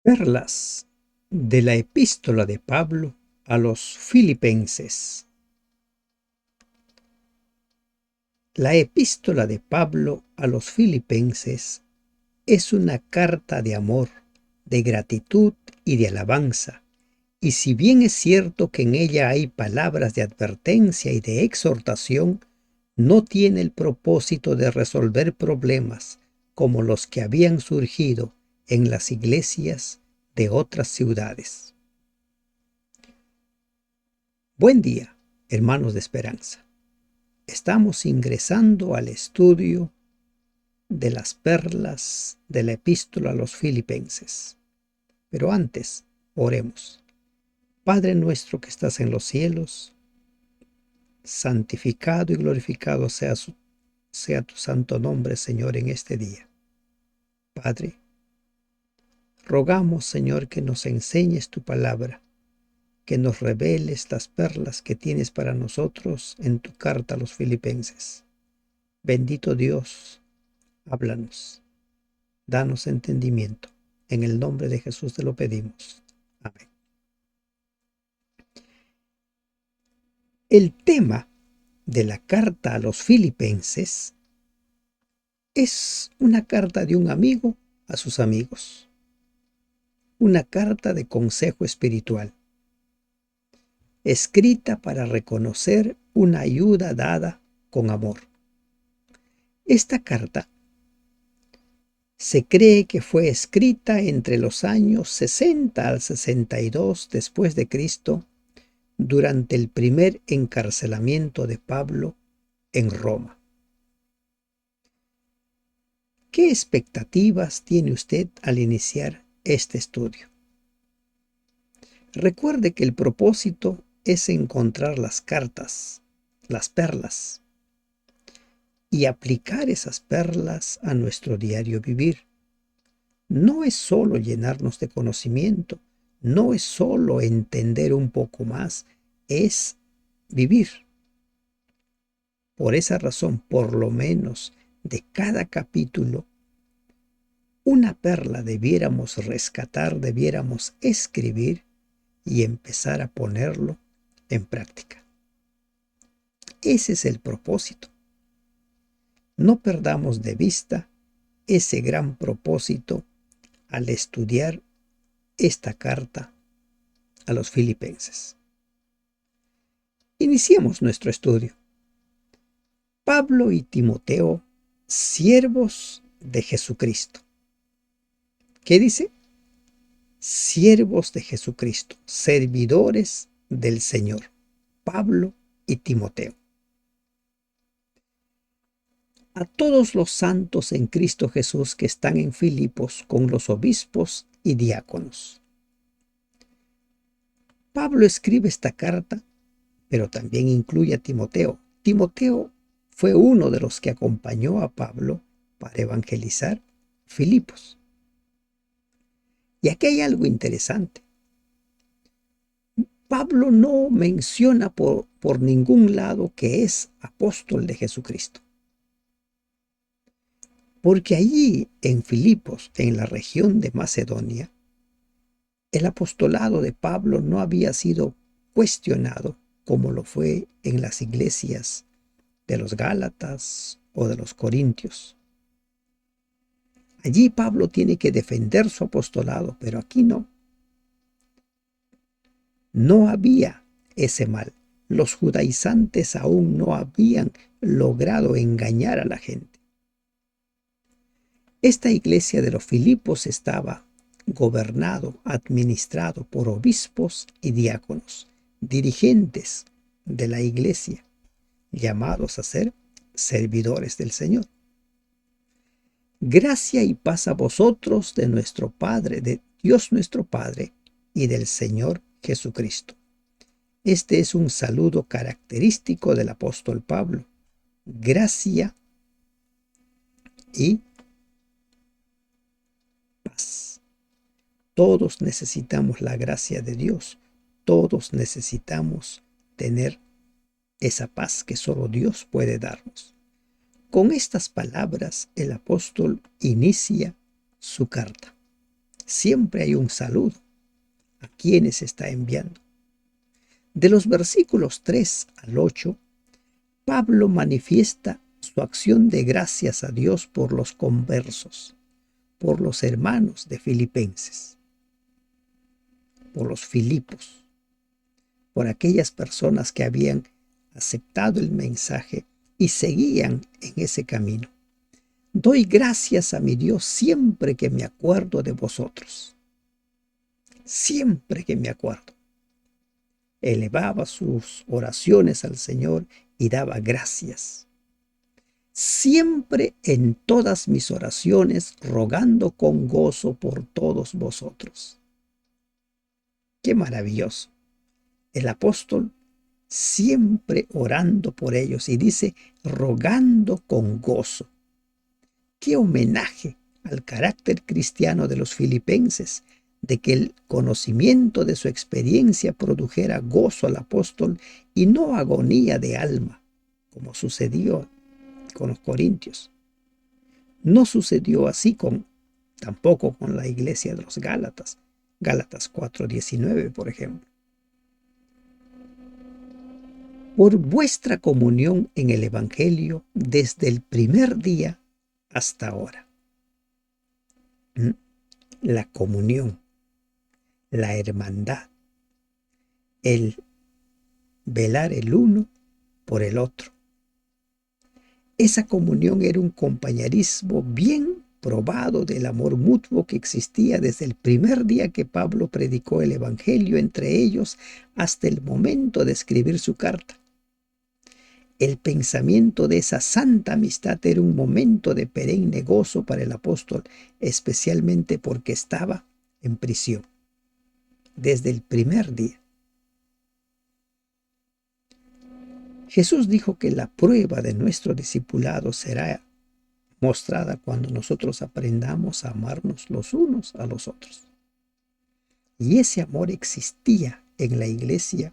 Perlas de la epístola de Pablo a los Filipenses. La epístola de Pablo a los Filipenses es una carta de amor, de gratitud y de alabanza, y si bien es cierto que en ella hay palabras de advertencia y de exhortación, no tiene el propósito de resolver problemas como los que habían surgido en las iglesias de otras ciudades. Buen día, hermanos de esperanza. Estamos ingresando al estudio de las perlas de la epístola a los Filipenses. Pero antes, oremos. Padre nuestro que estás en los cielos, santificado y glorificado sea tu santo nombre, Señor, en este día. Padre, rogamos, Señor, que nos enseñes tu palabra, que nos reveles las perlas que tienes para nosotros en tu carta a los Filipenses. Bendito Dios, háblanos, danos entendimiento. En el nombre de Jesús te lo pedimos. Amén. El tema de la carta a los Filipenses es una carta de un amigo a sus amigos, una carta de consejo espiritual, escrita para reconocer una ayuda dada con amor. Esta carta se cree que fue escrita entre los años 60 al 62 después de Cristo, durante el primer encarcelamiento de Pablo en Roma. ¿Qué expectativas tiene usted al iniciar este estudio? Recuerde que el propósito es encontrar las cartas, las perlas, y aplicar esas perlas a nuestro diario vivir. No es solo llenarnos de conocimiento, no es solo entender un poco más, es vivir. Por esa razón, por lo menos de cada capítulo, una perla debiéramos rescatar, debiéramos escribir y empezar a ponerlo en práctica. Ese es el propósito. No perdamos de vista ese gran propósito al estudiar esta carta a los Filipenses. Iniciemos nuestro estudio. Pablo y Timoteo, siervos de Jesucristo. ¿Qué dice? Siervos de Jesucristo, servidores del Señor. Pablo y Timoteo. A todos los santos en Cristo Jesús que están en Filipos con los obispos y diáconos. Pablo escribe esta carta, pero también incluye a Timoteo. Timoteo fue uno de los que acompañó a Pablo para evangelizar Filipos. Y aquí hay algo interesante. Pablo no menciona por ningún lado que es apóstol de Jesucristo. Porque allí en Filipos, en la región de Macedonia, el apostolado de Pablo no había sido cuestionado como lo fue en las iglesias de los Gálatas o de los Corintios. Allí Pablo tiene que defender su apostolado, pero aquí no. No había ese mal. Los judaizantes aún no habían logrado engañar a la gente. Esta iglesia de los Filipos estaba gobernado, administrado por obispos y diáconos, dirigentes de la iglesia, llamados a ser servidores del Señor. Gracia y paz a vosotros de nuestro Padre, de Dios nuestro Padre y del Señor Jesucristo. Este es un saludo característico del apóstol Pablo. Gracia y paz. Todos necesitamos la gracia de Dios. Todos necesitamos tener esa paz que solo Dios puede darnos. Con estas palabras, el apóstol inicia su carta. Siempre hay un saludo a quienes está enviando. De los versículos 3 al 8, Pablo manifiesta su acción de gracias a Dios por los conversos, por los hermanos de Filipenses, por los Filipos, por aquellas personas que habían aceptado el mensaje y seguían en ese camino. Doy gracias a mi Dios siempre que me acuerdo de vosotros. Siempre que me acuerdo. Elevaba sus oraciones al Señor y daba gracias. Siempre en todas mis oraciones, rogando con gozo por todos vosotros. Qué maravilloso. El apóstol siempre orando por ellos y dice, rogando con gozo. Qué homenaje al carácter cristiano de los filipenses, de que el conocimiento de su experiencia produjera gozo al apóstol y no agonía de alma, como sucedió con los corintios. No sucedió así tampoco con la iglesia de los Gálatas. Gálatas 4:19, por ejemplo. Por vuestra comunión en el Evangelio desde el primer día hasta ahora. La comunión, la hermandad, el velar el uno por el otro. Esa comunión era un compañerismo bien probado del amor mutuo que existía desde el primer día que Pablo predicó el Evangelio entre ellos hasta el momento de escribir su carta. El pensamiento de esa santa amistad era un momento de perenne gozo para el apóstol, especialmente porque estaba en prisión desde el primer día. Jesús dijo que la prueba de nuestro discipulado será mostrada cuando nosotros aprendamos a amarnos los unos a los otros. Y ese amor existía en la iglesia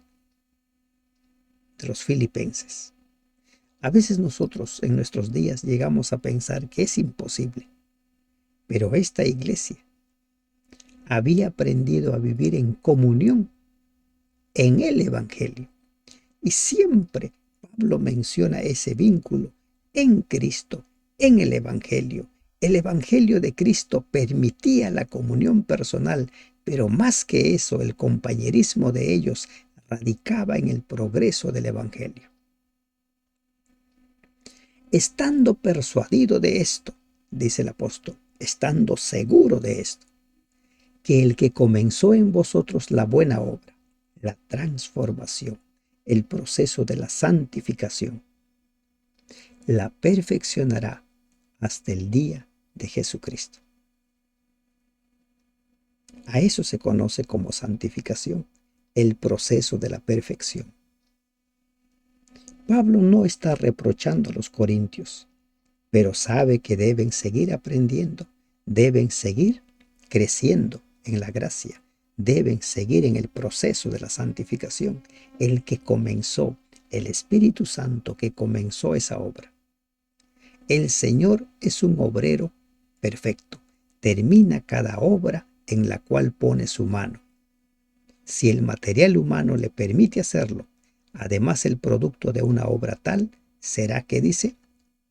de los filipenses. A veces nosotros en nuestros días llegamos a pensar que es imposible, pero esta iglesia había aprendido a vivir en comunión en el Evangelio. Y siempre Pablo menciona ese vínculo en Cristo, en el Evangelio. El Evangelio de Cristo permitía la comunión personal, pero más que eso, el compañerismo de ellos radicaba en el progreso del Evangelio. Estando persuadido de esto, dice el apóstol, estando seguro de esto, que el que comenzó en vosotros la buena obra, la transformación, el proceso de la santificación, la perfeccionará hasta el día de Jesucristo. A eso se conoce como santificación, el proceso de la perfección. Pablo no está reprochando a los corintios, pero sabe que deben seguir aprendiendo, deben seguir creciendo en la gracia, deben seguir en el proceso de la santificación, el que comenzó, el Espíritu Santo que comenzó esa obra. El Señor es un obrero perfecto, termina cada obra en la cual pone su mano. Si el material humano le permite hacerlo, además el producto de una obra tal será, que dice,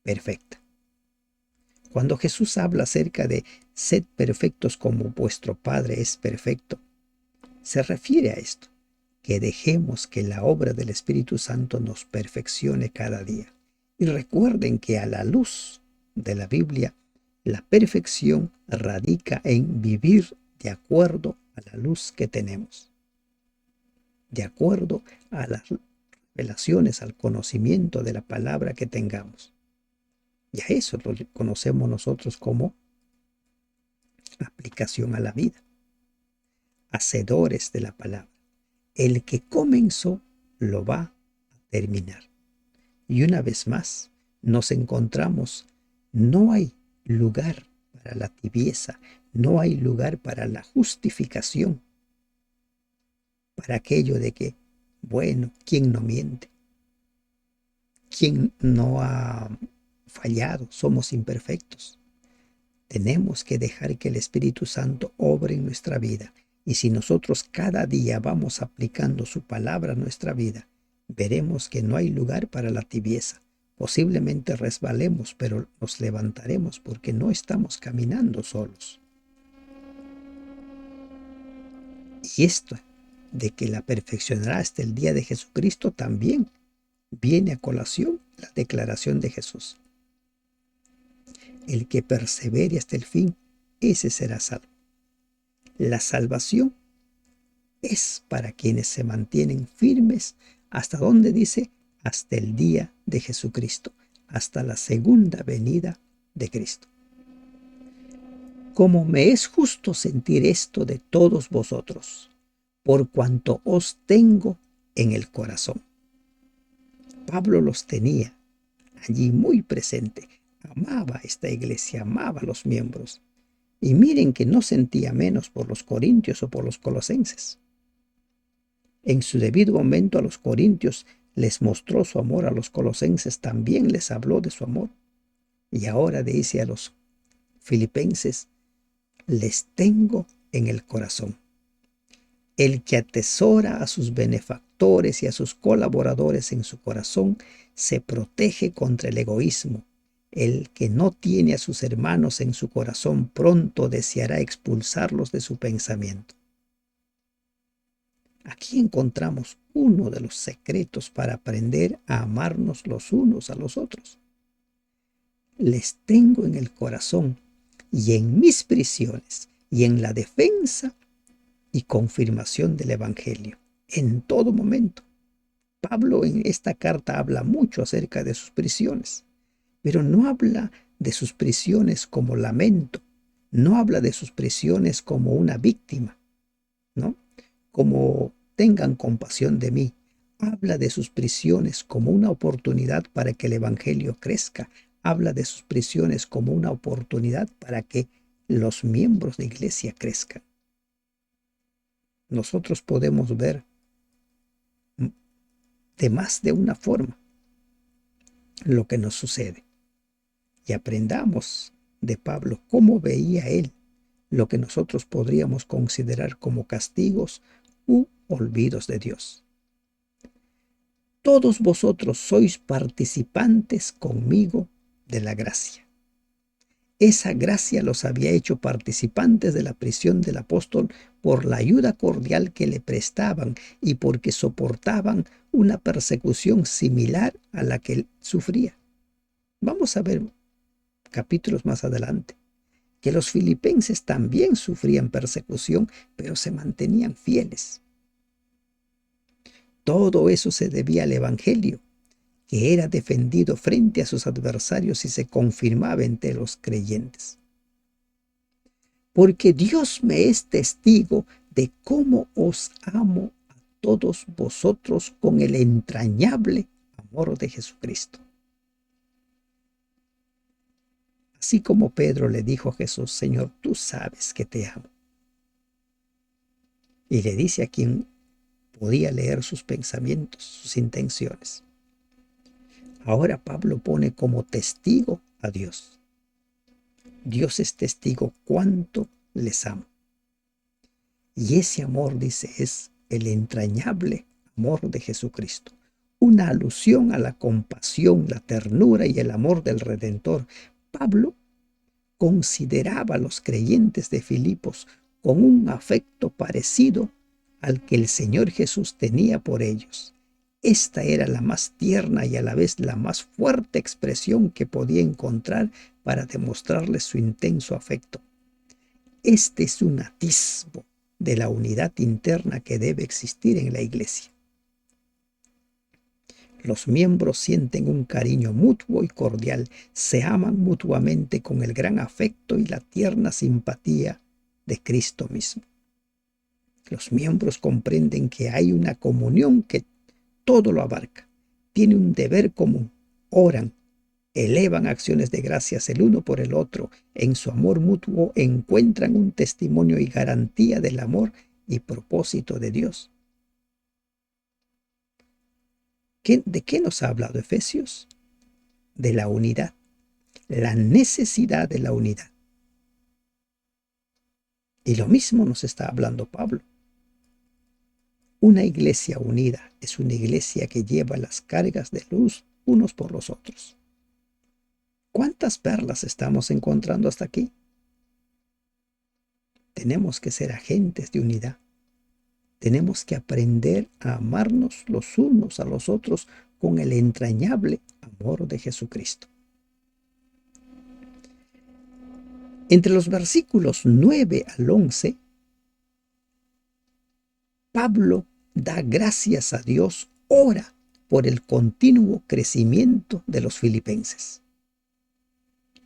perfecta. Cuando Jesús habla acerca de sed perfectos como vuestro Padre es perfecto, se refiere a esto, que dejemos que la obra del Espíritu Santo nos perfeccione cada día. Y recuerden que a la luz de la Biblia, la perfección radica en vivir de acuerdo a la luz que tenemos, de acuerdo a las revelaciones, al conocimiento de la palabra que tengamos. Y a eso lo conocemos nosotros como aplicación a la vida, hacedores de la palabra. El que comenzó lo va a terminar. Y una vez más nos encontramos, no hay lugar para la tibieza, no hay lugar para la justificación, para aquello de que, bueno, ¿quién no miente? ¿Quién no ha fallado? Somos imperfectos. Tenemos que dejar que el Espíritu Santo obre en nuestra vida. Y si nosotros cada día vamos aplicando su palabra a nuestra vida, veremos que no hay lugar para la tibieza. Posiblemente resbalemos, pero nos levantaremos porque no estamos caminando solos. Y esto de que la perfeccionará hasta el día de Jesucristo también viene a colación la declaración de Jesús. El que persevere hasta el fin, ese será salvo. La salvación es para quienes se mantienen firmes hasta donde dice, hasta el día de Jesucristo, hasta la segunda venida de Cristo. Como me es justo sentir esto de todos vosotros, por cuanto os tengo en el corazón. Pablo los tenía allí muy presente. Amaba a esta iglesia, amaba a los miembros. Y miren que no sentía menos por los corintios o por los colosenses. En su debido momento a los corintios les mostró su amor, a los colosenses también les habló de su amor. Y ahora dice a los filipenses, les tengo en el corazón. El que atesora a sus benefactores y a sus colaboradores en su corazón se protege contra el egoísmo. El que no tiene a sus hermanos en su corazón pronto deseará expulsarlos de su pensamiento. Aquí encontramos uno de los secretos para aprender a amarnos los unos a los otros. Les tengo en el corazón y en mis prisiones y en la defensa y confirmación del Evangelio, en todo momento. Pablo en esta carta habla mucho acerca de sus prisiones, pero no habla de sus prisiones como lamento, no habla de sus prisiones como una víctima, ¿no? Como tengan compasión de mí. Habla de sus prisiones como una oportunidad para que el Evangelio crezca. Habla de sus prisiones como una oportunidad para que los miembros de iglesia crezcan. Nosotros podemos ver de más de una forma lo que nos sucede. Y aprendamos de Pablo cómo veía él lo que nosotros podríamos considerar como castigos u olvidos de Dios. Todos vosotros sois participantes conmigo de la gracia. Esa gracia los había hecho participantes de la prisión del apóstol por la ayuda cordial que le prestaban y porque soportaban una persecución similar a la que él sufría. Vamos a ver capítulos más adelante que los filipenses también sufrían persecución, pero se mantenían fieles. Todo eso se debía al Evangelio, que era defendido frente a sus adversarios y se confirmaba entre los creyentes. Porque Dios me es testigo de cómo os amo a todos vosotros con el entrañable amor de Jesucristo. Así como Pedro le dijo a Jesús, Señor, tú sabes que te amo. Y le dice a quien podía leer sus pensamientos, sus intenciones. Ahora Pablo pone como testigo a Dios. Dios es testigo cuánto les amo. Y ese amor, dice, es el entrañable amor de Jesucristo. Una alusión a la compasión, la ternura y el amor del Redentor. Pablo consideraba a los creyentes de Filipos con un afecto parecido al que el Señor Jesús tenía por ellos. Esta era la más tierna y a la vez la más fuerte expresión que podía encontrar para demostrarles su intenso afecto. Este es un atisbo de la unidad interna que debe existir en la iglesia. Los miembros sienten un cariño mutuo y cordial, se aman mutuamente con el gran afecto y la tierna simpatía de Cristo mismo. Los miembros comprenden que hay una comunión que todo lo abarca, tiene un deber común, oran, elevan acciones de gracias el uno por el otro, en su amor mutuo encuentran un testimonio y garantía del amor y propósito de Dios. ¿De qué nos ha hablado Efesios? De la unidad, la necesidad de la unidad. Y lo mismo nos está hablando Pablo. Una iglesia unida es una iglesia que lleva las cargas de luz unos por los otros. ¿Cuántas perlas estamos encontrando hasta aquí? Tenemos que ser agentes de unidad. Tenemos que aprender a amarnos los unos a los otros con el entrañable amor de Jesucristo. Entre los versículos 9 al 11, Pablo da gracias a Dios, ora por el continuo crecimiento de los filipenses.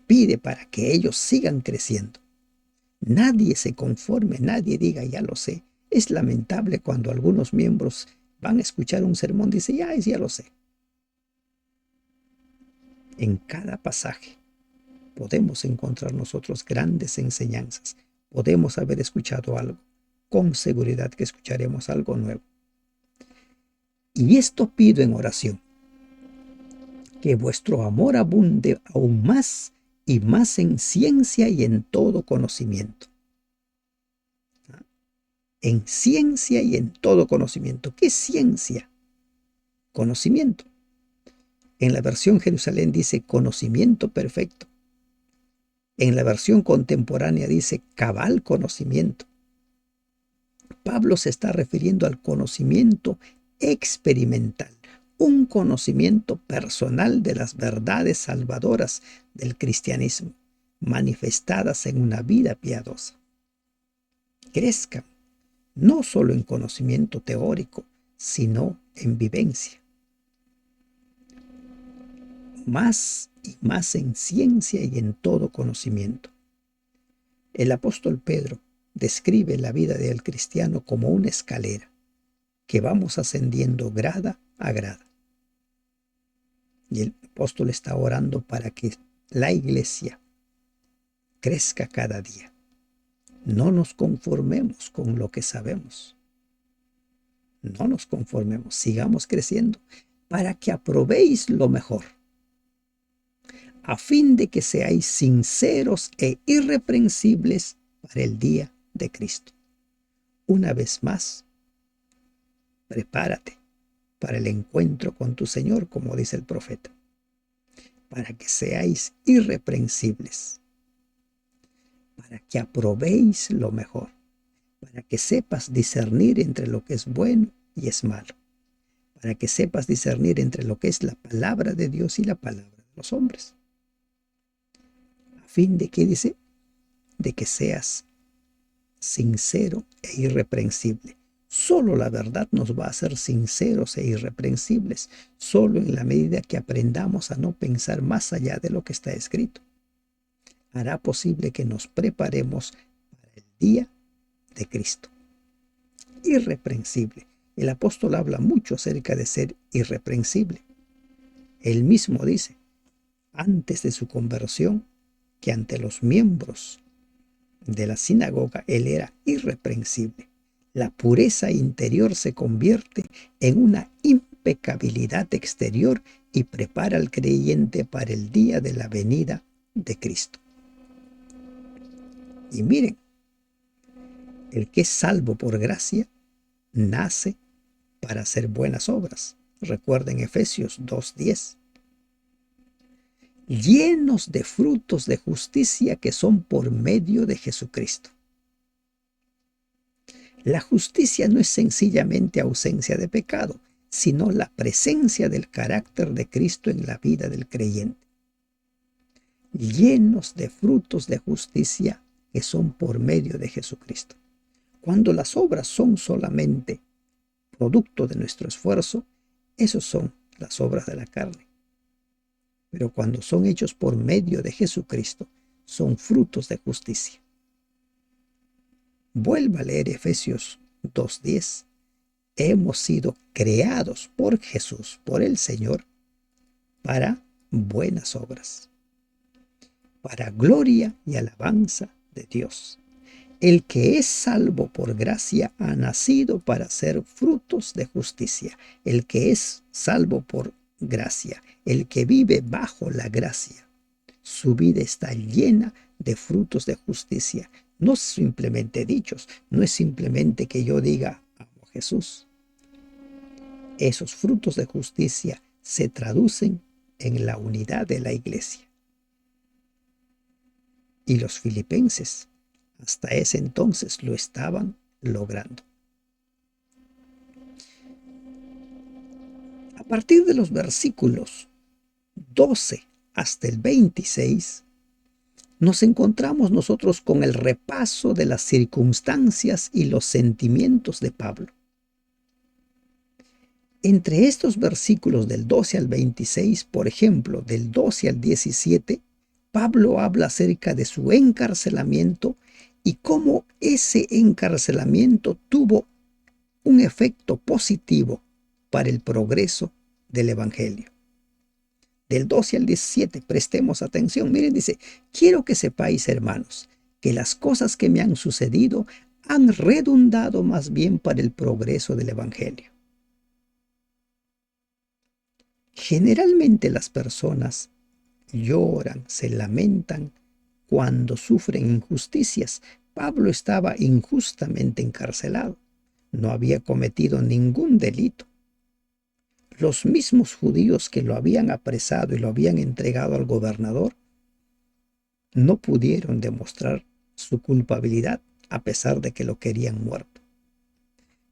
Pide para que ellos sigan creciendo. Nadie se conforme, nadie diga, ya lo sé. Es lamentable cuando algunos miembros van a escuchar un sermón y dicen, ya lo sé. En cada pasaje podemos encontrar nosotros grandes enseñanzas. Podemos haber escuchado algo. Con seguridad que escucharemos algo nuevo. Y esto pido en oración, que vuestro amor abunde aún más y más en ciencia y en todo conocimiento. En ciencia y en todo conocimiento. ¿Qué es ciencia? Conocimiento. En la versión Jerusalén dice conocimiento perfecto. En la versión contemporánea dice cabal conocimiento. Pablo se está refiriendo al conocimiento experimental, un conocimiento personal de las verdades salvadoras del cristianismo, manifestadas en una vida piadosa. Crezcan, no solo en conocimiento teórico, sino en vivencia. Más y más en ciencia y en todo conocimiento. El apóstol Pedro describe la vida del cristiano como una escalera que vamos ascendiendo grada a grada. Y el apóstol está orando para que la iglesia crezca cada día. No nos conformemos con lo que sabemos. No nos conformemos, sigamos creciendo para que aprobéis lo mejor, a fin de que seáis sinceros e irreprensibles para el día de Cristo. Una vez más, prepárate para el encuentro con tu Señor, como dice el profeta, para que seáis irreprensibles, para que aprobéis lo mejor, para que sepas discernir entre lo que es bueno y es malo, para que sepas discernir entre lo que es la palabra de Dios y la palabra de los hombres. A fin de que dice, de que seas sincero e irreprensible. Solo la verdad nos va a hacer sinceros e irreprensibles, solo en la medida que aprendamos a no pensar más allá de lo que está escrito. Hará posible que nos preparemos para el día de Cristo. Irreprensible. El apóstol habla mucho acerca de ser irreprensible. Él mismo dice, antes de su conversión, que ante los miembros de la sinagoga él era irreprensible. La pureza interior se convierte en una impecabilidad exterior y prepara al creyente para el día de la venida de Cristo. Y miren, el que es salvo por gracia nace para hacer buenas obras. Recuerden Efesios 2:10. Llenos de frutos de justicia que son por medio de Jesucristo. La justicia no es sencillamente ausencia de pecado, sino la presencia del carácter de Cristo en la vida del creyente. Llenos de frutos de justicia que son por medio de Jesucristo. Cuando las obras son solamente producto de nuestro esfuerzo, esos son las obras de la carne. Pero cuando son hechos por medio de Jesucristo, son frutos de justicia. Vuelva a leer Efesios 2:10. Hemos sido creados por Jesús, por el Señor, para buenas obras, para gloria y alabanza de Dios. El que es salvo por gracia ha nacido para hacer frutos de justicia. El que es salvo por gracia, el que vive bajo la gracia, su vida está llena de frutos de justicia. No simplemente dichos, no es simplemente que yo diga amo a Jesús. Esos frutos de justicia se traducen en la unidad de la iglesia. Y los filipenses hasta ese entonces lo estaban logrando. A partir de los versículos 12 hasta el 26, nos encontramos nosotros con el repaso de las circunstancias y los sentimientos de Pablo. Entre estos versículos del 12 al 26, por ejemplo, del 12 al 17, Pablo habla acerca de su encarcelamiento y cómo ese encarcelamiento tuvo un efecto positivo para el progreso del Evangelio. Del 12 al 17, prestemos atención. Miren, dice, quiero que sepáis, hermanos, que las cosas que me han sucedido han redundado más bien para el progreso del Evangelio. Generalmente las personas lloran, se lamentan cuando sufren injusticias. Pablo estaba injustamente encarcelado. No había cometido ningún delito. Los mismos judíos que lo habían apresado y lo habían entregado al gobernador no pudieron demostrar su culpabilidad a pesar de que lo querían muerto.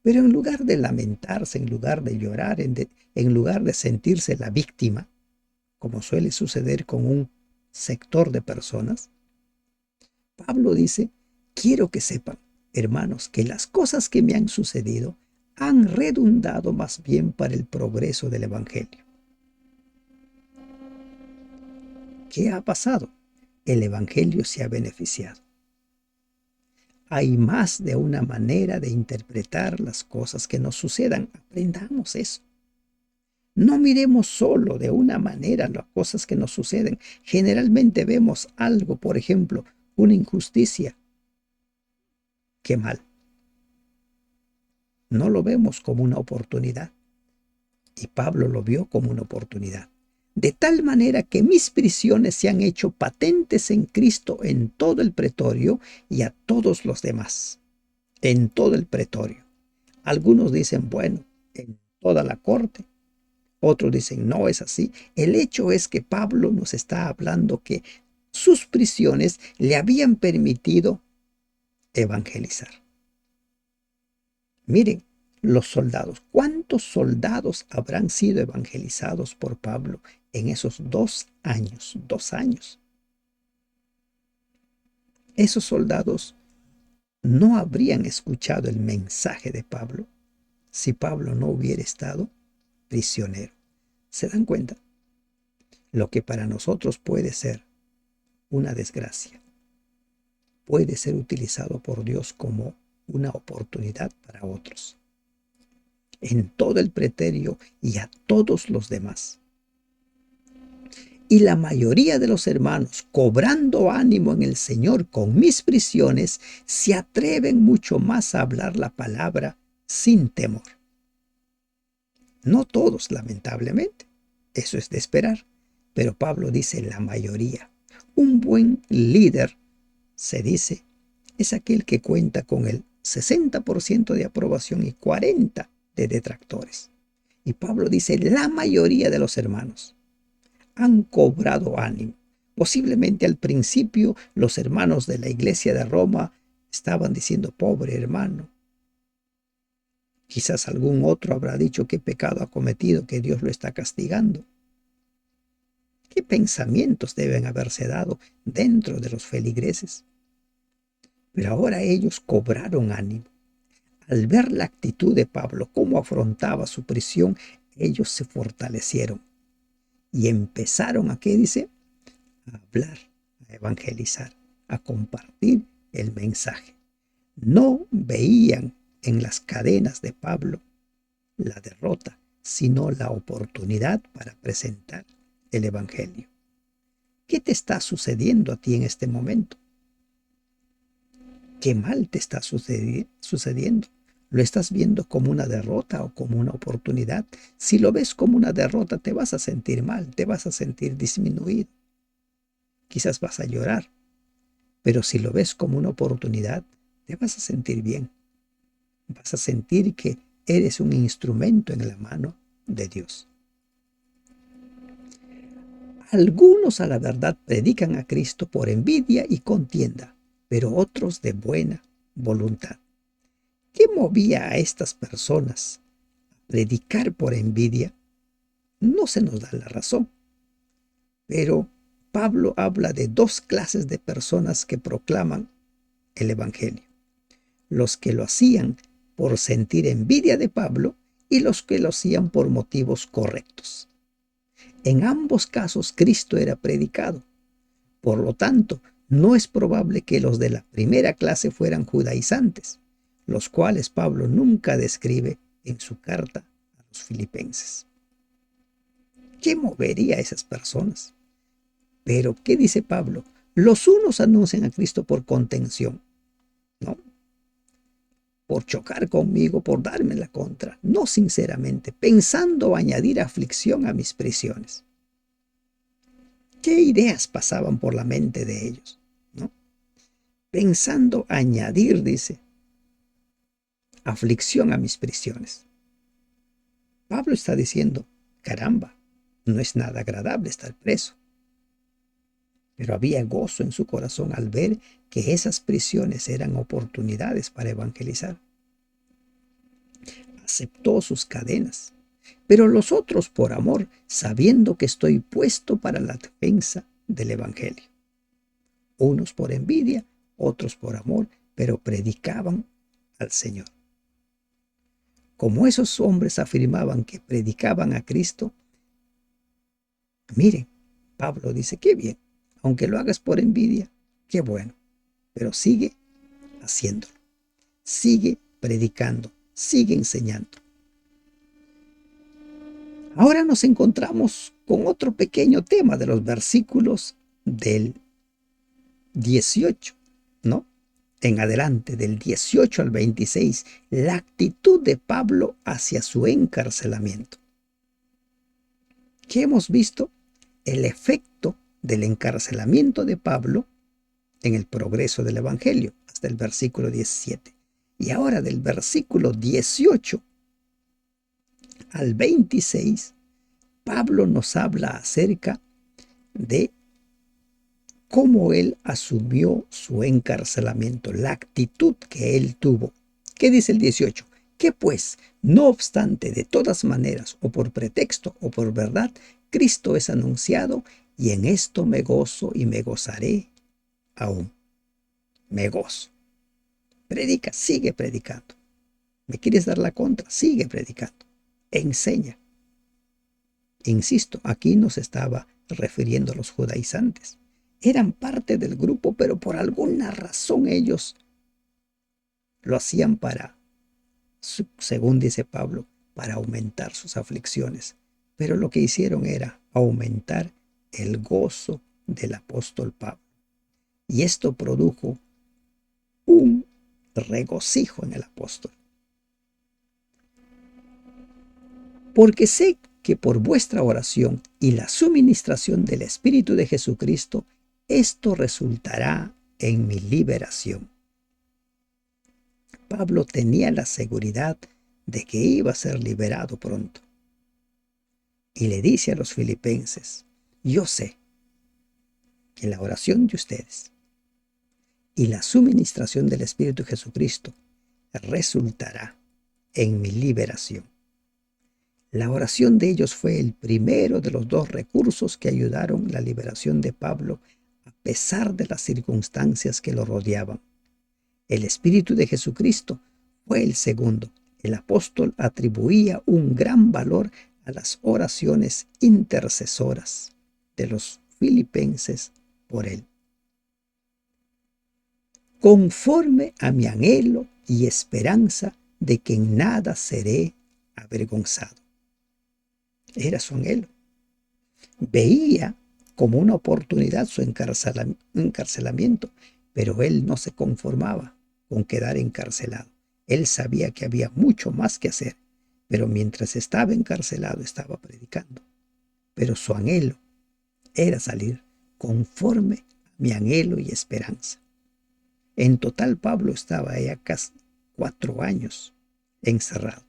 Pero en lugar de lamentarse, en lugar de llorar, en lugar de sentirse la víctima, como suele suceder con un sector de personas, Pablo dice, quiero que sepan, hermanos, que las cosas que me han sucedido han redundado más bien para el progreso del Evangelio. ¿Qué ha pasado? El Evangelio se ha beneficiado. Hay más de una manera de interpretar las cosas que nos sucedan. Aprendamos eso. No miremos solo de una manera las cosas que nos suceden. Generalmente vemos algo, por ejemplo, una injusticia. Qué mal. No lo vemos como una oportunidad. Y Pablo lo vio como una oportunidad. De tal manera que mis prisiones se han hecho patentes en Cristo en todo el pretorio y a todos los demás. En todo el pretorio. Algunos dicen, bueno, en toda la corte. Otros dicen, no es así. El hecho es que Pablo nos está hablando que sus prisiones le habían permitido evangelizar. Miren, los soldados. ¿Cuántos soldados habrán sido evangelizados por Pablo en esos 2 años? 2 años. Esos soldados no habrían escuchado el mensaje de Pablo si Pablo no hubiera estado prisionero. ¿Se dan cuenta? Lo que para nosotros puede ser una desgracia, puede ser utilizado por Dios como una oportunidad para otros. En todo el preterio y a todos los demás. Y la mayoría de los hermanos, cobrando ánimo en el Señor con mis prisiones, se atreven mucho más a hablar la palabra sin temor. No todos, lamentablemente. Eso es de esperar. Pero Pablo dice la mayoría. Un buen líder, se dice, es aquel que cuenta con el 60% de aprobación y 40% de detractores. Y Pablo dice, la mayoría de los hermanos han cobrado ánimo. Posiblemente al principio los hermanos de la iglesia de Roma estaban diciendo, pobre hermano. Quizás algún otro habrá dicho qué pecado ha cometido, que Dios lo está castigando. ¿Qué pensamientos deben haberse dado dentro de los feligreses? Pero ahora ellos cobraron ánimo. Al ver la actitud de Pablo, cómo afrontaba su prisión, ellos se fortalecieron y empezaron a, ¿qué dice? A hablar, a evangelizar, a compartir el mensaje. No veían en las cadenas de Pablo la derrota, sino la oportunidad para presentar el evangelio. ¿Qué te está sucediendo a ti en este momento? ¿Qué mal te está sucediendo? ¿Lo estás viendo como una derrota o como una oportunidad? Si lo ves como una derrota, te vas a sentir mal, te vas a sentir disminuido. Quizás vas a llorar. Pero si lo ves como una oportunidad, te vas a sentir bien. Vas a sentir que eres un instrumento en la mano de Dios. Algunos a la verdad predican a Cristo por envidia y contienda, pero otros de buena voluntad. ¿Qué movía a estas personas a predicar por envidia? No se nos da la razón. Pero Pablo habla de dos clases de personas que proclaman el Evangelio. Los que lo hacían por sentir envidia de Pablo y los que lo hacían por motivos correctos. En ambos casos Cristo era predicado. Por lo tanto, no es probable que los de la primera clase fueran judaizantes, los cuales Pablo nunca describe en su carta a los filipenses. ¿Qué movería a esas personas? Pero, ¿qué dice Pablo? Los unos anuncian a Cristo por contención, ¿no? Por chocar conmigo, por darme la contra, no sinceramente, pensando añadir aflicción a mis prisiones. ¿Qué ideas pasaban por la mente de ellos? ¿No? Pensando añadir, dice, aflicción a mis prisiones. Pablo está diciendo, caramba, no es nada agradable estar preso. Pero había gozo en su corazón al ver que esas prisiones eran oportunidades para evangelizar. Aceptó sus cadenas, pero los otros por amor, sabiendo que estoy puesto para la defensa del Evangelio. Unos por envidia, otros por amor, pero predicaban al Señor. Como esos hombres afirmaban que predicaban a Cristo, miren, Pablo dice, qué bien, aunque lo hagas por envidia, qué bueno, pero sigue haciéndolo, sigue predicando, sigue enseñando. Ahora nos encontramos con otro pequeño tema de los versículos del 18, ¿no? En adelante, del 18 al 26, la actitud de Pablo hacia su encarcelamiento. ¿Qué hemos visto? El efecto del encarcelamiento de Pablo en el progreso del Evangelio, hasta el versículo 17. Y ahora del versículo 18 al 26, Pablo nos habla acerca de cómo él asumió su encarcelamiento, la actitud que él tuvo. ¿Qué dice el 18? Que pues, no obstante, de todas maneras, o por pretexto o por verdad, Cristo es anunciado, y en esto me gozo y me gozaré aún. Me gozo. Predica, sigue predicando. ¿Me quieres dar la contra? Sigue predicando. Enseña. Insisto, aquí no se estaba refiriendo a los judaizantes. Eran parte del grupo, pero por alguna razón ellos lo hacían para, según dice Pablo, para aumentar sus aflicciones. Pero lo que hicieron era aumentar el gozo del apóstol Pablo. Y esto produjo un regocijo en el apóstol. Porque sé que por vuestra oración y la suministración del Espíritu de Jesucristo, esto resultará en mi liberación. Pablo tenía la seguridad de que iba a ser liberado pronto. Y le dice a los filipenses, yo sé que la oración de ustedes y la suministración del Espíritu de Jesucristo resultará en mi liberación. La oración de ellos fue el primero de los dos recursos que ayudaron la liberación de Pablo a pesar de las circunstancias que lo rodeaban. El Espíritu de Jesucristo fue el segundo. El apóstol atribuía un gran valor a las oraciones intercesoras de los filipenses por él. Conforme a mi anhelo y esperanza de que en nada seré avergonzado. Era su anhelo. Veía como una oportunidad su encarcelamiento, pero él no se conformaba con quedar encarcelado. Él sabía que había mucho más que hacer, pero mientras estaba encarcelado estaba predicando. Pero su anhelo era salir conforme a mi anhelo y esperanza. En total, Pablo estaba ya casi 4 años encerrado.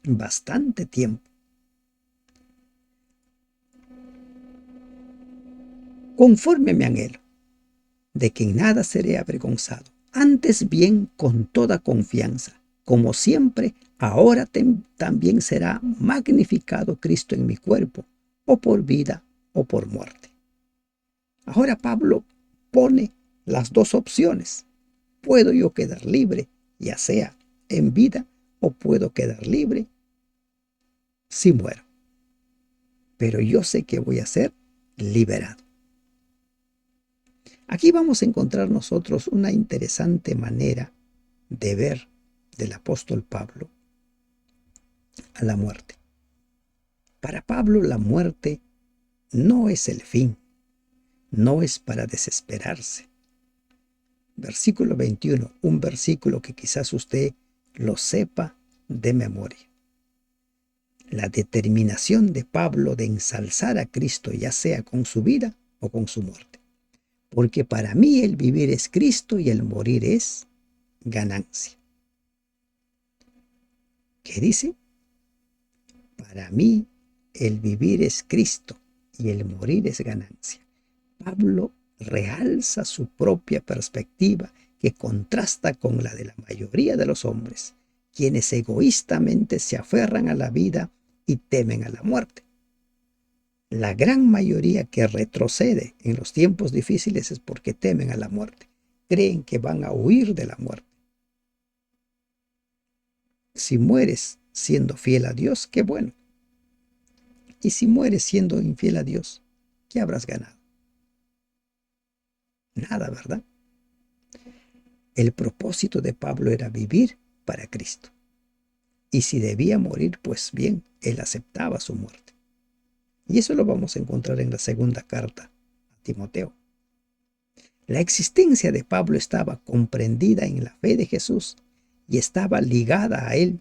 Bastante tiempo. Conforme a mi anhelo, de que en nada seré avergonzado, antes bien con toda confianza, como siempre, ahora también será magnificado Cristo en mi cuerpo, o por vida o por muerte. Ahora Pablo pone las dos opciones. Puedo yo quedar libre, ya sea en vida, o puedo quedar libre si muero. Pero yo sé que voy a ser liberado. Aquí vamos a encontrar nosotros una interesante manera de ver del apóstol Pablo a la muerte. Para Pablo la muerte no es el fin, no es para desesperarse. Versículo 21, un versículo que quizás usted lo sepa de memoria. La determinación de Pablo de ensalzar a Cristo, ya sea con su vida o con su muerte. Porque para mí el vivir es Cristo y el morir es ganancia. ¿Qué dice? Para mí el vivir es Cristo y el morir es ganancia. Pablo realza su propia perspectiva que contrasta con la de la mayoría de los hombres, quienes egoístamente se aferran a la vida y temen a la muerte. La gran mayoría que retrocede en los tiempos difíciles es porque temen a la muerte. Creen que van a huir de la muerte. Si mueres siendo fiel a Dios, qué bueno. Y si mueres siendo infiel a Dios, ¿qué habrás ganado? Nada, ¿verdad? El propósito de Pablo era vivir para Cristo. Y si debía morir, pues bien, él aceptaba su muerte. Y eso lo vamos a encontrar en la segunda carta a Timoteo. La existencia de Pablo estaba comprendida en la fe de Jesús y estaba ligada a él.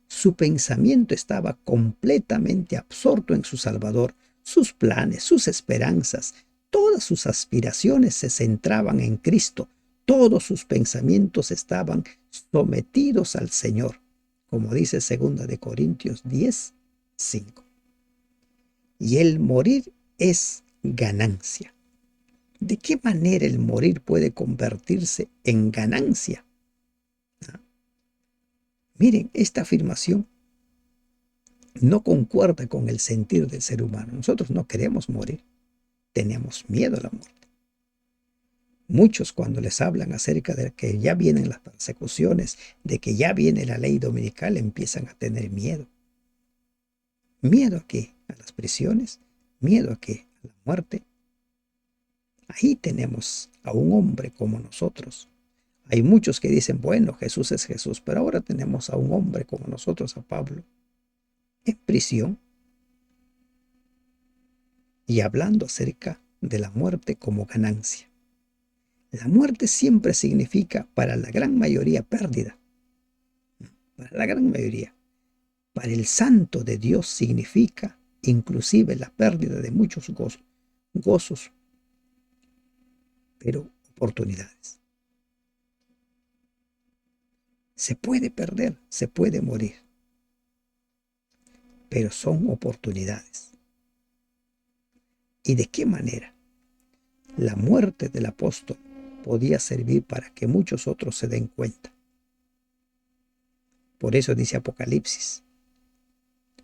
Su pensamiento estaba completamente absorto en su Salvador. Sus planes, sus esperanzas, todas sus aspiraciones se centraban en Cristo. Todos sus pensamientos estaban sometidos al Señor, como dice 2 de Corintios 10:5. Y el morir es ganancia. ¿De qué manera el morir puede convertirse en ganancia? ¿Ah? Miren, esta afirmación no concuerda con el sentir del ser humano. Nosotros no queremos morir, tenemos miedo a la muerte. Muchos cuando les hablan acerca de que ya vienen las persecuciones, de que ya viene la ley dominical, empiezan a tener miedo. ¿Miedo a qué? ¿A las prisiones? ¿Miedo a qué? ¿A la muerte? Ahí tenemos a un hombre como nosotros. Hay muchos que dicen, bueno, Jesús es Jesús, pero ahora tenemos a un hombre como nosotros, a Pablo, en prisión y hablando acerca de la muerte como ganancia. La muerte siempre significa para la gran mayoría pérdida, para la gran mayoría. Para el santo de Dios significa inclusive la pérdida de muchos gozos, pero oportunidades. Se puede perder, se puede morir, pero son oportunidades. ¿Y de qué manera? La muerte del apóstol podía servir para que muchos otros se den cuenta. Por eso dice Apocalipsis,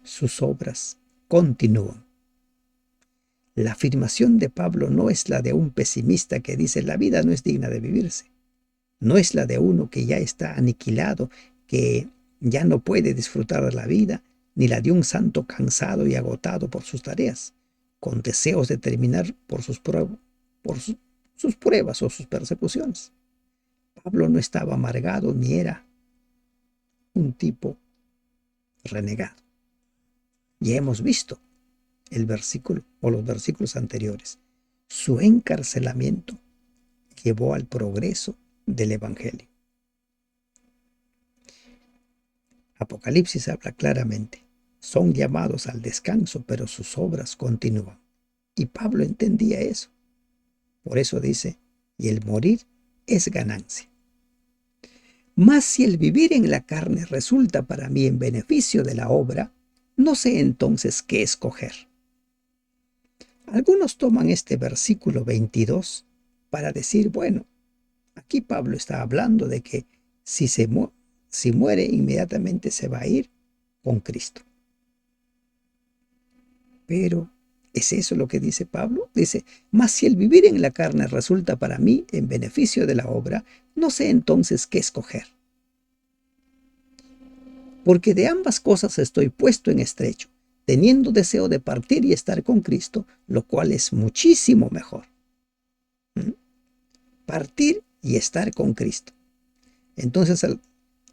sus obras continúan. La afirmación de Pablo no es la de un pesimista que dice la vida no es digna de vivirse. No es la de uno que ya está aniquilado, que ya no puede disfrutar de la vida, ni la de un santo cansado y agotado por sus tareas, con deseos de terminar por sus pruebas o sus persecuciones. Pablo no estaba amargado ni era un tipo renegado. Ya hemos visto el versículo o los versículos anteriores. Su encarcelamiento llevó al progreso del Evangelio. Apocalipsis habla claramente. Son llamados al descanso, pero sus obras continúan. Y Pablo entendía eso. Por eso dice, y el morir es ganancia. Mas si el vivir en la carne resulta para mí en beneficio de la obra, no sé entonces qué escoger. Algunos toman este versículo 22 para decir, bueno, aquí Pablo está hablando de que si muere inmediatamente se va a ir con Cristo. Pero, ¿es eso lo que dice Pablo? Dice, mas si el vivir en la carne resulta para mí en beneficio de la obra, no sé entonces qué escoger. Porque de ambas cosas estoy puesto en estrecho, teniendo deseo de partir y estar con Cristo, lo cual es muchísimo mejor. Partir y estar con Cristo. Entonces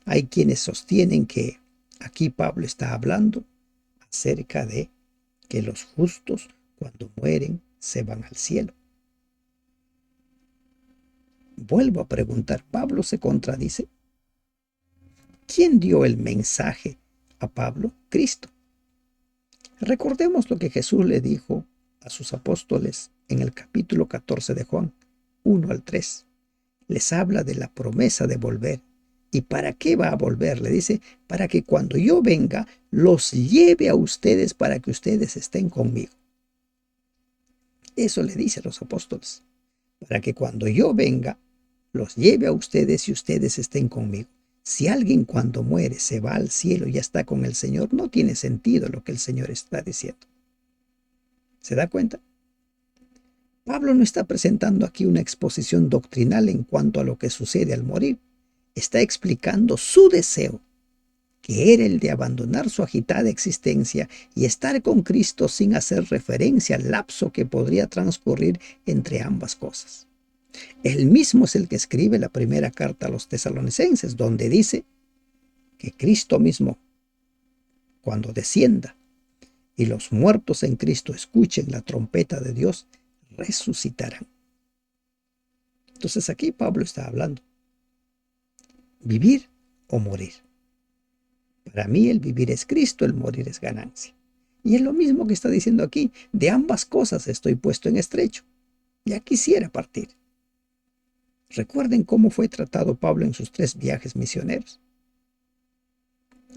hay quienes sostienen que aquí Pablo está hablando acerca de que los justos cuando mueren se van al cielo. Vuelvo a preguntar, ¿Pablo se contradice? ¿Quién dio el mensaje a Pablo? Cristo. Recordemos lo que Jesús le dijo a sus apóstoles en el capítulo 14 de Juan, 1 al 3. Les habla de la promesa de volver. ¿Y para qué va a volver? Le dice, para que cuando yo venga, los lleve a ustedes para que ustedes estén conmigo. Eso le dice a los apóstoles, para que cuando yo venga, los lleve a ustedes y ustedes estén conmigo. Si alguien cuando muere se va al cielo y ya está con el Señor, no tiene sentido lo que el Señor está diciendo. ¿Se da cuenta? Pablo no está presentando aquí una exposición doctrinal en cuanto a lo que sucede al morir. Está explicando su deseo, que era el de abandonar su agitada existencia y estar con Cristo sin hacer referencia al lapso que podría transcurrir entre ambas cosas. Él mismo es el que escribe la primera carta a los tesalonicenses, donde dice que Cristo mismo, cuando descienda y los muertos en Cristo escuchen la trompeta de Dios, resucitarán. Entonces aquí Pablo está hablando, vivir o morir. Para mí el vivir es Cristo, el morir es ganancia. Y es lo mismo que está diciendo aquí, de ambas cosas estoy puesto en estrecho. Ya quisiera partir. Recuerden cómo fue tratado Pablo en sus 3 viajes misioneros.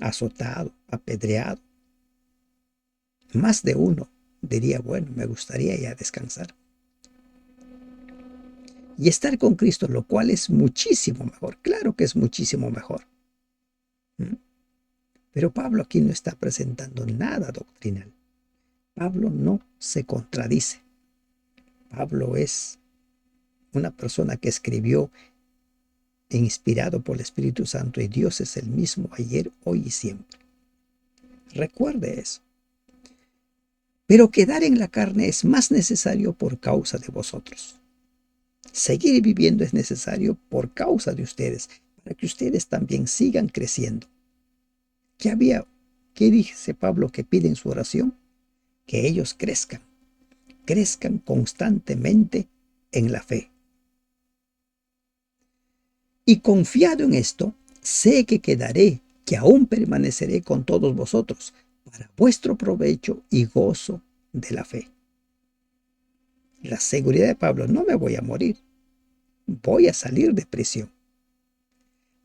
Azotado, apedreado. Más de uno diría, bueno, me gustaría ya descansar. Y estar con Cristo, lo cual es muchísimo mejor. Claro que es muchísimo mejor. Pero Pablo aquí no está presentando nada doctrinal. Pablo no se contradice. Pablo es una persona que escribió inspirado por el Espíritu Santo y Dios es el mismo ayer, hoy y siempre. Recuerde eso. Pero quedar en la carne es más necesario por causa de vosotros. Seguir viviendo es necesario por causa de ustedes, para que ustedes también sigan creciendo. ¿Qué dice Pablo que pide en su oración? Que ellos crezcan constantemente en la fe. Y confiado en esto, sé que quedaré, que aún permaneceré con todos vosotros, para vuestro provecho y gozo de la fe. La seguridad de Pablo, no me voy a morir, voy a salir de prisión,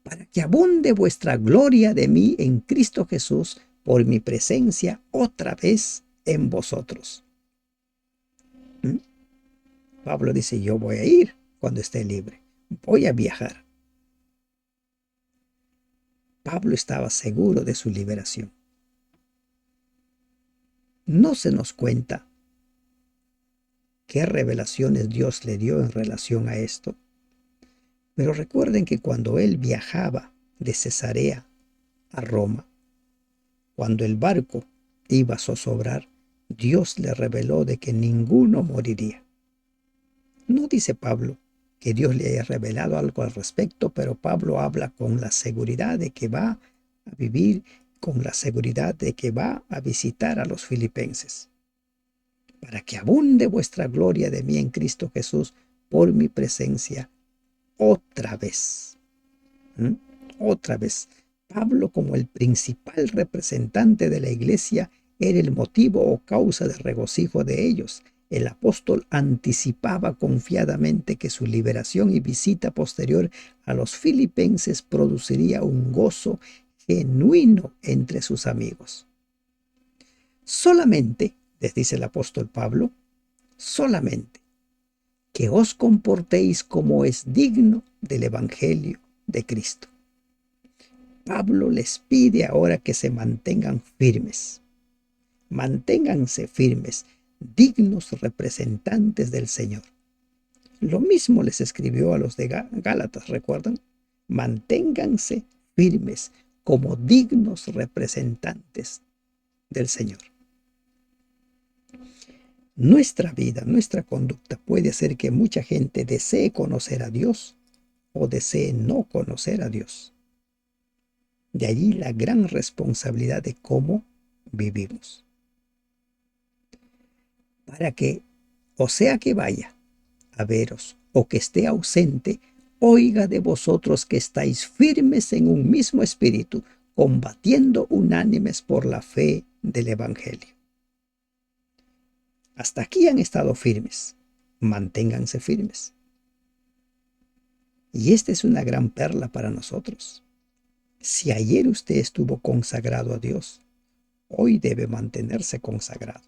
para que abunde vuestra gloria de mí en Cristo Jesús por mi presencia otra vez en vosotros. Pablo dice, yo voy a ir cuando esté libre, voy a viajar. Pablo estaba seguro de su liberación. No se nos cuenta qué revelaciones Dios le dio en relación a esto. Pero recuerden que cuando él viajaba de Cesarea a Roma, cuando el barco iba a zozobrar, Dios le reveló de que ninguno moriría. No dice Pablo que Dios le haya revelado algo al respecto, pero Pablo habla con la seguridad de que va a vivir, con la seguridad de que va a visitar a los filipenses. Para que abunde vuestra gloria de mí en Cristo Jesús por mi presencia otra vez. Otra vez. Pablo, como el principal representante de la iglesia, era el motivo o causa de regocijo de ellos, el apóstol anticipaba confiadamente que su liberación y visita posterior a los filipenses produciría un gozo genuino entre sus amigos. Solamente, les dice el apóstol Pablo, solamente que os comportéis como es digno del Evangelio de Cristo. Pablo les pide ahora que se mantengan firmes. Manténganse firmes, dignos representantes del Señor. Lo mismo les escribió a los de Gálatas, ¿recuerdan? Manténganse firmes como dignos representantes del Señor. Nuestra vida, nuestra conducta puede hacer que mucha gente desee conocer a Dios o desee no conocer a Dios. De allí la gran responsabilidad de cómo vivimos. Para que, o sea que vaya a veros o que esté ausente, oiga de vosotros que estáis firmes en un mismo espíritu, combatiendo unánimes por la fe del Evangelio. Hasta aquí han estado firmes. Manténganse firmes. Y esta es una gran perla para nosotros. Si ayer usted estuvo consagrado a Dios, hoy debe mantenerse consagrado.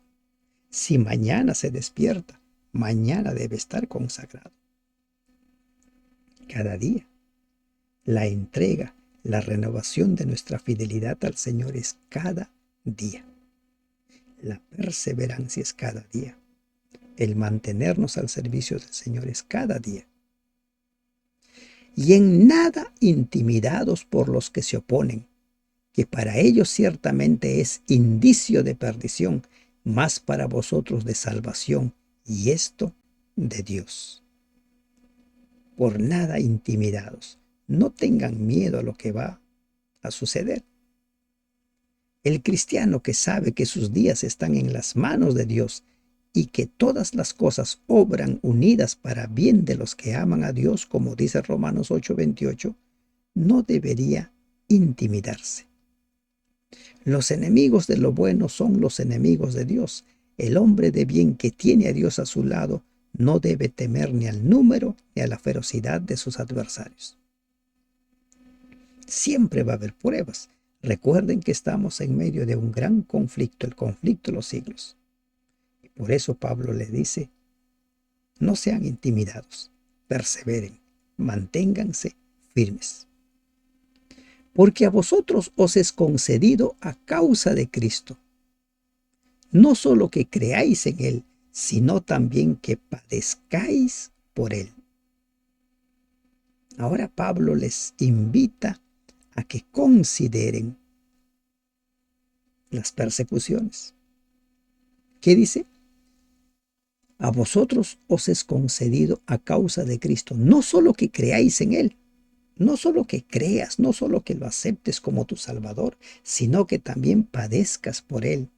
Si mañana se despierta, mañana debe estar consagrado. Cada día. La entrega, la renovación de nuestra fidelidad al Señor es cada día. La perseverancia es cada día. El mantenernos al servicio del Señor es cada día. Y en nada intimidados por los que se oponen, que para ellos ciertamente es indicio de perdición, mas para vosotros de salvación, y esto de Dios. Por nada intimidados. No tengan miedo a lo que va a suceder. El cristiano que sabe que sus días están en las manos de Dios y que todas las cosas obran unidas para bien de los que aman a Dios, como dice Romanos 8:28, no debería intimidarse. Los enemigos de lo bueno son los enemigos de Dios. El hombre de bien que tiene a Dios a su lado no debe temer ni al número ni a la ferocidad de sus adversarios. Siempre va a haber pruebas. Recuerden que estamos en medio de un gran conflicto, el conflicto de los siglos. Y por eso Pablo le dice, no sean intimidados, perseveren, manténganse firmes. Porque a vosotros os es concedido a causa de Cristo, no solo que creáis en Él, sino también que padezcáis por Él. Ahora Pablo les invita a que consideren las persecuciones. ¿Qué dice? A vosotros os es concedido a causa de Cristo, no solo que creáis en Él, no solo que creas, no solo que lo aceptes como tu Salvador, sino que también padezcas por Él.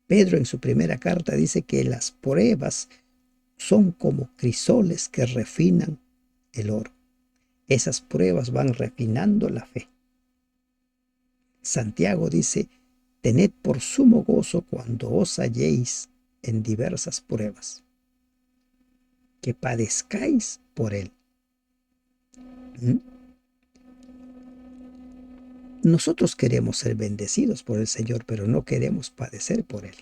Pedro en su primera carta dice que las pruebas son como crisoles que refinan el oro. Esas pruebas van refinando la fe. Santiago dice, tened por sumo gozo cuando os halléis en diversas pruebas, que padezcáis por Él. Nosotros queremos ser bendecidos por el Señor, pero no queremos padecer por Él.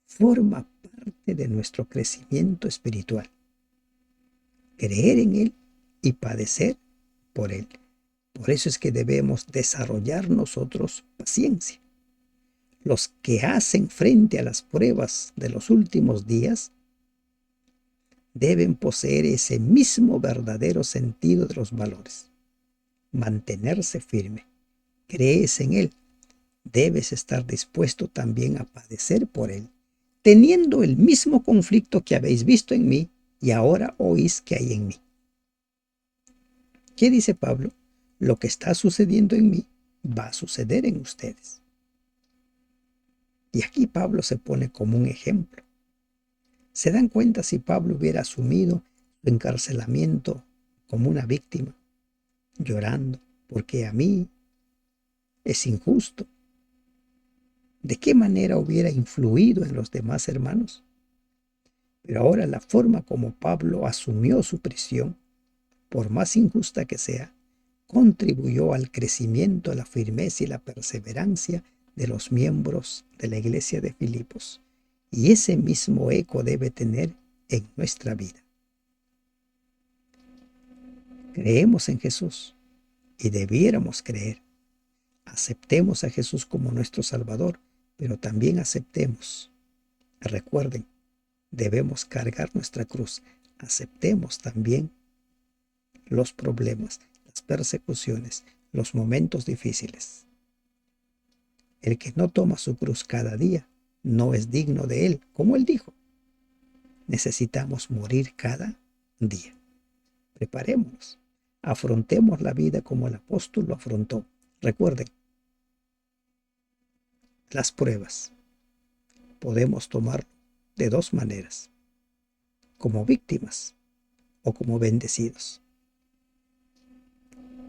Forma parte de nuestro crecimiento espiritual. Creer en Él y padecer por Él. Por eso es que debemos desarrollar nosotros paciencia. Los que hacen frente a las pruebas de los últimos días deben poseer ese mismo verdadero sentido de los valores. Mantenerse firme. Crees en Él. Debes estar dispuesto también a padecer por Él, teniendo el mismo conflicto que habéis visto en mí y ahora oís que hay en mí. ¿Qué dice Pablo? Lo que está sucediendo en mí va a suceder en ustedes. Y aquí Pablo se pone como un ejemplo. ¿Se dan cuenta si Pablo hubiera asumido su encarcelamiento como una víctima, llorando, porque a mí es injusto? ¿De qué manera hubiera influido en los demás hermanos? Pero ahora la forma como Pablo asumió su prisión, por más injusta que sea, contribuyó al crecimiento, a la firmeza y la perseverancia de los miembros de la iglesia de Filipos. Y ese mismo eco debe tener en nuestra vida. Creemos en Jesús y debiéramos creer. Aceptemos a Jesús como nuestro Salvador, pero también aceptemos. Recuerden, debemos cargar nuestra cruz. Aceptemos también los problemas, las persecuciones, los momentos difíciles. El que no toma su cruz cada día no es digno de él, como él dijo. Necesitamos morir cada día. Preparémonos. Afrontemos la vida como el apóstol lo afrontó. Recuerden, las pruebas podemos tomar de dos maneras, como víctimas o como bendecidos,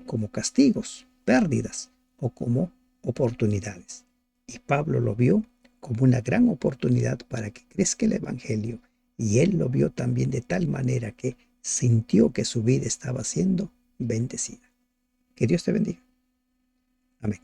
como castigos, pérdidas o como oportunidades. Y Pablo lo vio como una gran oportunidad para que crezca el Evangelio, y él lo vio también de tal manera que sintió que su vida estaba siendo bendecida. Que Dios te bendiga. Amén.